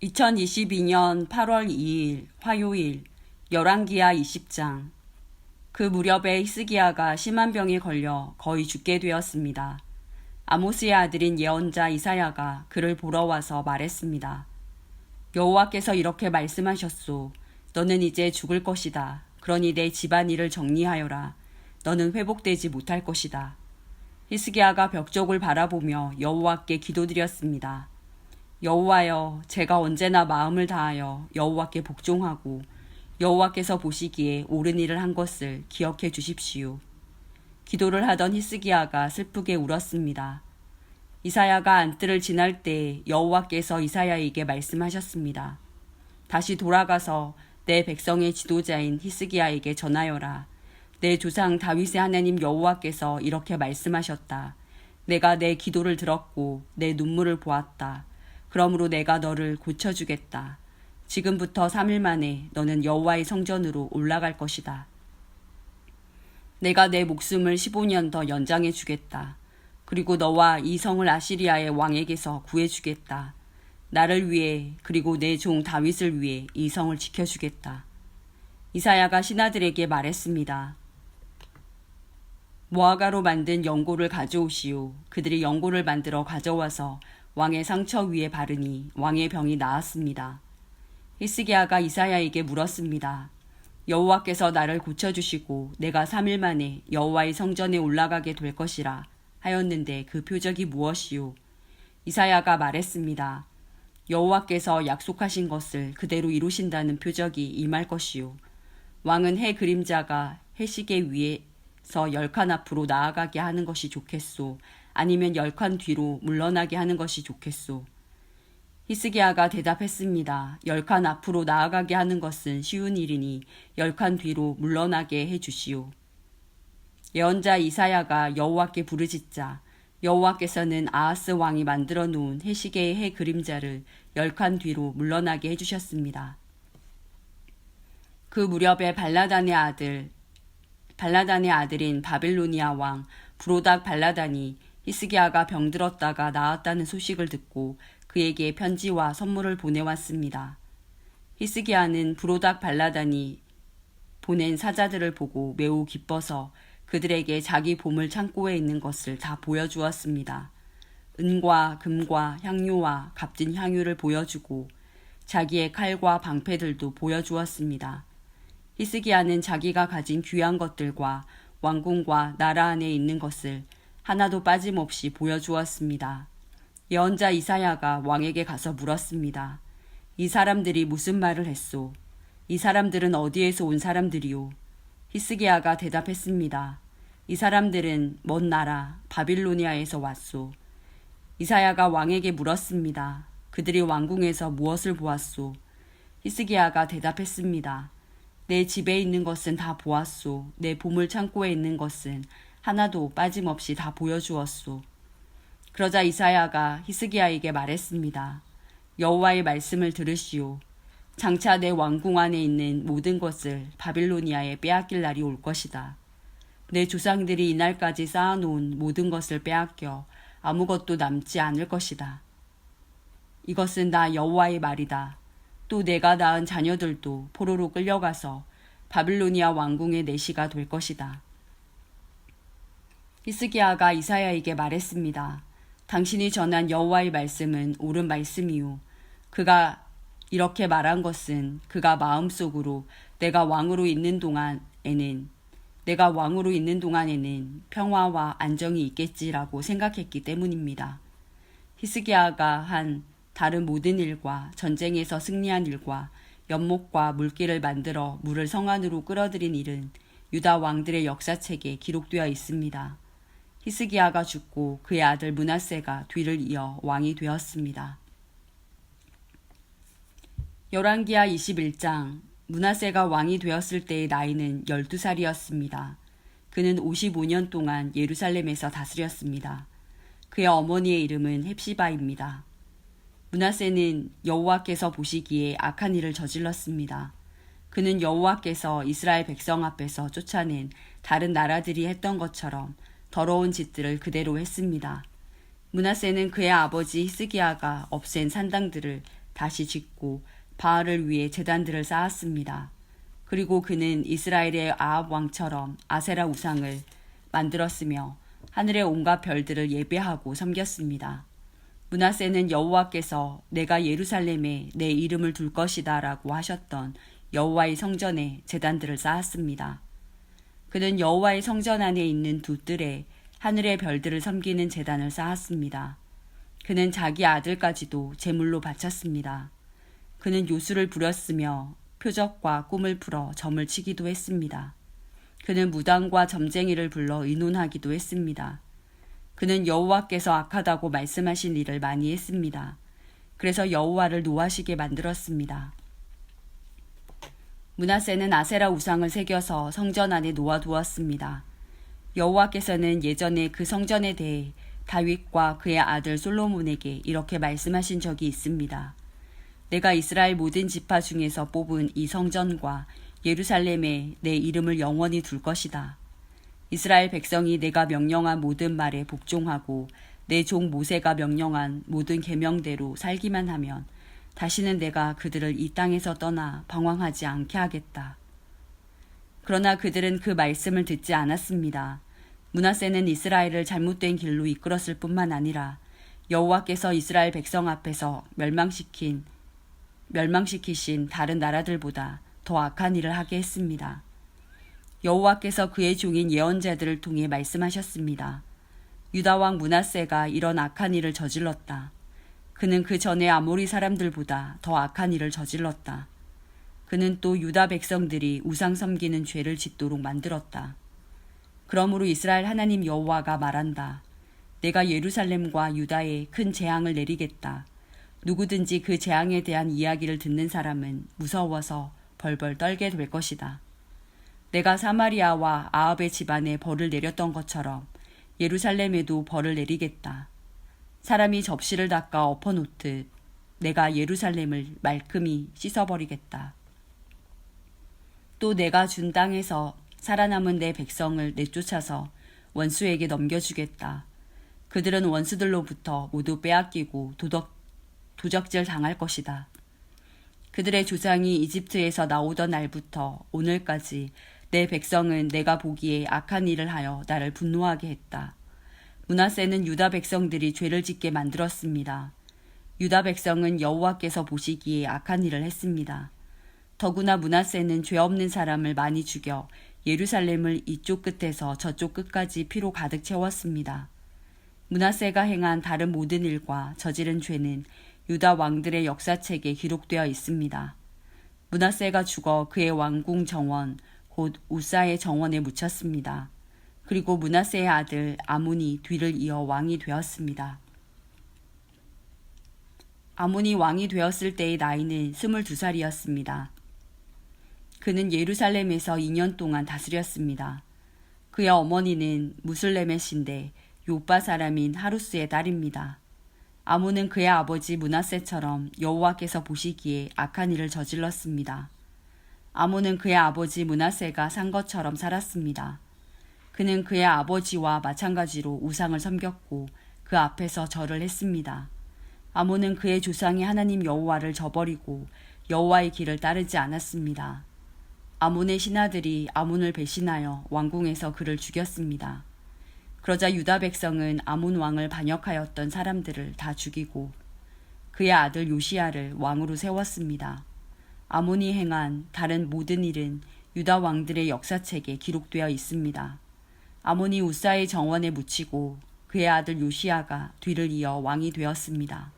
2022년 8월 2일 화요일 열왕기하 20장. 그 무렵에 히스기야가 심한 병에 걸려 거의 죽게 되었습니다. 아모스의 아들인 예언자 이사야가 그를 보러 와서 말했습니다. 여호와께서 이렇게 말씀하셨소. 너는 이제 죽을 것이다. 그러니 내 집안일을 정리하여라. 너는 회복되지 못할 것이다. 히스기야가 벽 쪽을 바라보며 여호와께 기도드렸습니다. 여호와여, 제가 언제나 마음을 다하여 여호와께 복종하고 여호와께서 보시기에 옳은 일을 한 것을 기억해 주십시오. 기도를 하던 히스기야가 슬프게 울었습니다. 이사야가 안뜰을 지날 때 여호와께서 이사야에게 말씀하셨습니다. 다시 돌아가서 내 백성의 지도자인 히스기야에게 전하여라. 내 조상 다윗의 하나님 여호와께서 이렇게 말씀하셨다. 내가 내 기도를 들었고 내 눈물을 보았다. 그러므로 내가 너를 고쳐주겠다. 지금부터 3일 만에 너는 여호와의 성전으로 올라갈 것이다. 내가 내 목숨을 15년 더 연장해 주겠다. 그리고 너와 이 성을 아시리아의 왕에게서 구해주겠다. 나를 위해 그리고 내 종 다윗을 위해 이 성을 지켜주겠다. 이사야가 신하들에게 말했습니다. 무화과로 만든 연고를 가져오시오. 그들이 연고를 만들어 가져와서 왕의 상처 위에 바르니 왕의 병이 나았습니다. 히스기야가 이사야에게 물었습니다. 여호와께서 나를 고쳐주시고 내가 3일 만에 여호와의 성전에 올라가게 될 것이라 하였는데 그 표적이 무엇이오? 이사야가 말했습니다. 여호와께서 약속하신 것을 그대로 이루신다는 표적이 임할 것이오. 왕은 해 그림자가 해시계 위에서 10칸 앞으로 나아가게 하는 것이 좋겠소. 아니면 10칸 뒤로 물러나게 하는 것이 좋겠소. 히스기야가 대답했습니다. 10칸 앞으로 나아가게 하는 것은 쉬운 일이니 10칸 뒤로 물러나게 해주시오. 예언자 이사야가 여호와께 부르짖자 여호와께서는 아하스 왕이 만들어 놓은 해시계의 해 그림자를 10칸 뒤로 물러나게 해주셨습니다. 그 무렵에 발라단의 아들인 바빌로니아 왕 브로닥 발라단이 히스기야가 병들었다가 나았다는 소식을 듣고 그에게 편지와 선물을 보내왔습니다. 히스기야는 브로닥 발라단이 보낸 사자들을 보고 매우 기뻐서 그들에게 자기 보물 창고에 있는 것을 다 보여주었습니다. 은과 금과 향료와 값진 향유를 보여주고 자기의 칼과 방패들도 보여주었습니다. 히스기야는 자기가 가진 귀한 것들과 왕궁과 나라 안에 있는 것을 하나도 빠짐없이 보여주었습니다. 예언자 이사야가 왕에게 가서 물었습니다. 이 사람들이 무슨 말을 했소? 이 사람들은 어디에서 온 사람들이오? 히스기야가 대답했습니다. 이 사람들은 먼 나라 바빌로니아에서 왔소. 이사야가 왕에게 물었습니다. 그들이 왕궁에서 무엇을 보았소? 히스기야가 대답했습니다. 내 집에 있는 것은 다 보았소. 내 보물 창고에 있는 것은 하나도 빠짐없이 다 보여주었소. 그러자 이사야가 히스기야에게 말했습니다. 여호와의 말씀을 들으시오. 장차 내 왕궁 안에 있는 모든 것을 바빌로니아에 빼앗길 날이 올 것이다. 내 조상들이 이날까지 쌓아놓은 모든 것을 빼앗겨 아무것도 남지 않을 것이다. 이것은 나 여호와의 말이다. 또 내가 낳은 자녀들도 포로로 끌려가서 바빌로니아 왕궁의 내시가 될 것이다. 히스기야가 이사야에게 말했습니다. 당신이 전한 여호와의 말씀은 옳은 말씀이요. 그가 이렇게 말한 것은 그가 마음속으로 내가 왕으로 있는 동안에는 평화와 안정이 있겠지라고 생각했기 때문입니다. 히스기야가 한 다른 모든 일과 전쟁에서 승리한 일과 연못과 물길을 만들어 물을 성 안으로 끌어들인 일은 유다 왕들의 역사책에 기록되어 있습니다. 히스기야가 죽고 그의 아들 므낫세가 뒤를 이어 왕이 되었습니다. 열왕기하 21장. 므낫세가 왕이 되었을 때의 나이는 12살이었습니다. 그는 55년 동안 예루살렘에서 다스렸습니다. 그의 어머니의 이름은 헵시바입니다. 므낫세는 여호와께서 보시기에 악한 일을 저질렀습니다. 그는 여호와께서 이스라엘 백성 앞에서 쫓아낸 다른 나라들이 했던 것처럼 더러운 짓들을 그대로 했습니다. 므낫세는 그의 아버지 히스기야가 없앤 산당들을 다시 짓고 바알을 위해 제단들을 쌓았습니다. 그리고 그는 이스라엘의 아합 왕처럼 아세라 우상을 만들었으며 하늘의 온갖 별들을 예배하고 섬겼습니다. 므낫세는 여호와께서 내가 예루살렘에 내 이름을 둘 것이다 라고 하셨던 여호와의 성전에 제단들을 쌓았습니다. 그는 여호와의 성전 안에 있는 두 뜰에 하늘의 별들을 섬기는 제단을 쌓았습니다. 그는 자기 아들까지도 제물로 바쳤습니다. 그는 요술을 부렸으며 표적과 꿈을 풀어 점을 치기도 했습니다. 그는 무당과 점쟁이를 불러 의논하기도 했습니다. 그는 여호와께서 악하다고 말씀하신 일을 많이 했습니다. 그래서 여호와를 노하시게 만들었습니다. 므낫세는 아세라 우상을 새겨서 성전 안에 놓아두었습니다. 여호와께서는 예전에 그 성전에 대해 다윗과 그의 아들 솔로몬에게 이렇게 말씀하신 적이 있습니다. 내가 이스라엘 모든 지파 중에서 뽑은 이 성전과 예루살렘에 내 이름을 영원히 둘 것이다. 이스라엘 백성이 내가 명령한 모든 말에 복종하고 내 종 모세가 명령한 모든 계명대로 살기만 하면 다시는 내가 그들을 이 땅에서 떠나 방황하지 않게 하겠다. 그러나 그들은 그 말씀을 듣지 않았습니다. 므낫세는 이스라엘을 잘못된 길로 이끌었을 뿐만 아니라 여호와께서 이스라엘 백성 앞에서 멸망시키신 다른 나라들보다 더 악한 일을 하게 했습니다. 여호와께서 그의 종인 예언자들을 통해 말씀하셨습니다. 유다 왕 므낫세가 이런 악한 일을 저질렀다. 그는 그 전에 아모리 사람들보다 더 악한 일을 저질렀다. 그는 또 유다 백성들이 우상 섬기는 죄를 짓도록 만들었다. 그러므로 이스라엘 하나님 여호와가 말한다. 내가 예루살렘과 유다에 큰 재앙을 내리겠다. 누구든지 그 재앙에 대한 이야기를 듣는 사람은 무서워서 벌벌 떨게 될 것이다. 내가 사마리아와 아합의 집안에 벌을 내렸던 것처럼 예루살렘에도 벌을 내리겠다. 사람이 접시를 닦아 엎어놓듯 내가 예루살렘을 말끔히 씻어버리겠다. 또 내가 준 땅에서 살아남은 내 백성을 내쫓아서 원수에게 넘겨주겠다. 그들은 원수들로부터 모두 빼앗기고 도적질 당할 것이다. 그들의 조상이 이집트에서 나오던 날부터 오늘까지 내 백성은 내가 보기에 악한 일을 하여 나를 분노하게 했다. 므낫세는 유다 백성들이 죄를 짓게 만들었습니다. 유다 백성은 여호와께서 보시기에 악한 일을 했습니다. 더구나 므낫세는 죄 없는 사람을 많이 죽여 예루살렘을 이쪽 끝에서 저쪽 끝까지 피로 가득 채웠습니다. 므낫세가 행한 다른 모든 일과 저지른 죄는 유다 왕들의 역사책에 기록되어 있습니다. 므낫세가 죽어 그의 왕궁 정원 곧 우사의 정원에 묻혔습니다. 그리고 므낫세의 아들 아몬이 뒤를 이어 왕이 되었습니다. 아몬이 왕이 되었을 때의 나이는 22살이었습니다. 그는 예루살렘에서 2년 동안 다스렸습니다. 그의 어머니는 무슬레멧인데 요빠 사람인 하루스의 딸입니다. 아몬은 그의 아버지 므낫세처럼 여호와께서 보시기에 악한 일을 저질렀습니다. 아몬은 그의 아버지 므낫세가 산 것처럼 살았습니다. 그는 그의 아버지와 마찬가지로 우상을 섬겼고 그 앞에서 절을 했습니다. 아몬은 그의 조상이 하나님 여호와를 저버리고 여호와의 길을 따르지 않았습니다. 아몬의 신하들이 아몬을 배신하여 왕궁에서 그를 죽였습니다. 그러자 유다 백성은 아몬 왕을 반역하였던 사람들을 다 죽이고 그의 아들 요시야를 왕으로 세웠습니다. 아몬이 행한 다른 모든 일은 유다 왕들의 역사책에 기록되어 있습니다. 아몬이 우사의 정원에 묻히고 그의 아들 요시야가 뒤를 이어 왕이 되었습니다.